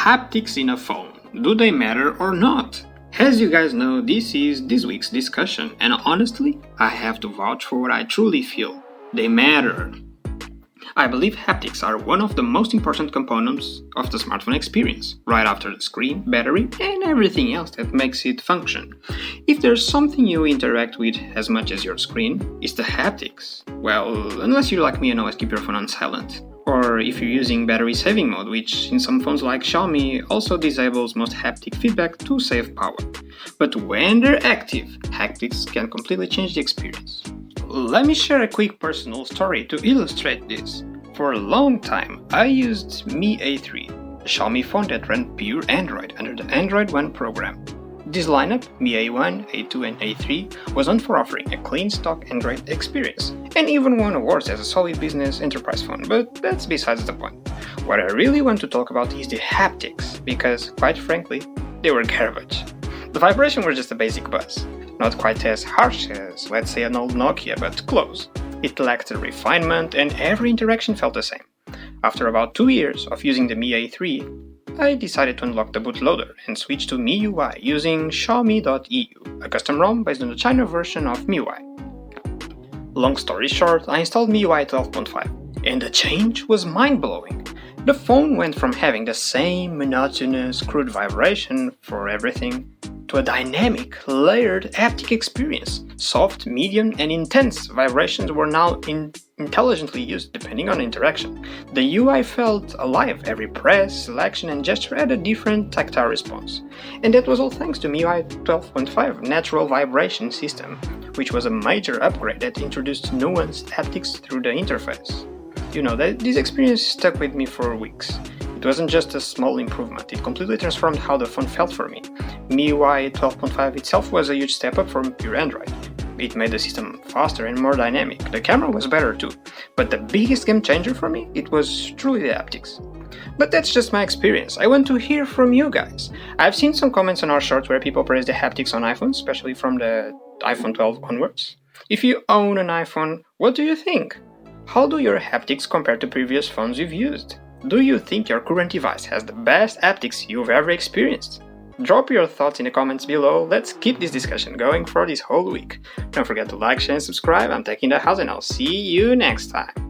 Haptics in a phone. Do they matter or not? As you guys know, this is this week's discussion, and honestly, I have to vouch for what I truly feel. They matter. I believe haptics are one of the most important components of the smartphone experience, right after the screen, battery, and everything else that makes it function. If there's something you interact with as much as your screen, it's the haptics. Well, unless you're like me and always keep your phone on silent. Or if you're using battery saving mode, which in some phones like Xiaomi also disables most haptic feedback to save power. But when they're active, haptics can completely change the experience. Let me share a quick personal story to illustrate this. For a long time, I used MIUI A3, a Xiaomi phone that ran pure Android under the Android One program. This lineup, MIUI 1, A2 and A3, was known for offering a clean stock Android experience, and even won awards as a solid business enterprise phone, but that's besides the point. What I really want to talk about is the haptics, because, quite frankly, they were garbage. The vibration was just a basic buzz, not quite as harsh as, let's say, an old Nokia, but close. It lacked the refinement, and every interaction felt the same. After about 2 years of using the MIUI A3, I decided to unlock the bootloader and switch to MIUI using Xiaomi.eu, a custom ROM based on the China version of MIUI. Long story short, I installed MIUI 12.5, and the change was mind-blowing. The phone went from having the same monotonous, crude vibration for everything to a dynamic, layered haptic experience. Soft, medium, and intense vibrations were now intelligently used depending on interaction. The UI felt alive. Every press, selection, and gesture had a different tactile response. And that was all thanks to MIUI 12.5 natural vibration system, which was a major upgrade that introduced nuanced haptics through the interface. This experience stuck with me for weeks. It wasn't just a small improvement, it completely transformed how the phone felt for me. MIUI 12.5 itself was a huge step up from pure Android. It made the system faster and more dynamic. The camera was better too. But the biggest game changer for me, it was truly the haptics. But that's just my experience. I want to hear from you guys. I've seen some comments on our shorts where people praise the haptics on iPhones, especially from the iPhone 12 onwards. If you own an iPhone, what do you think? How do your haptics compare to previous phones you've used? Do you think your current device has the best haptics you've ever experienced? Drop your thoughts in the comments below. Let's keep this discussion going for this whole week. Don't forget to like, share, and subscribe. I'm Techinthehouse, and I'll see you next time.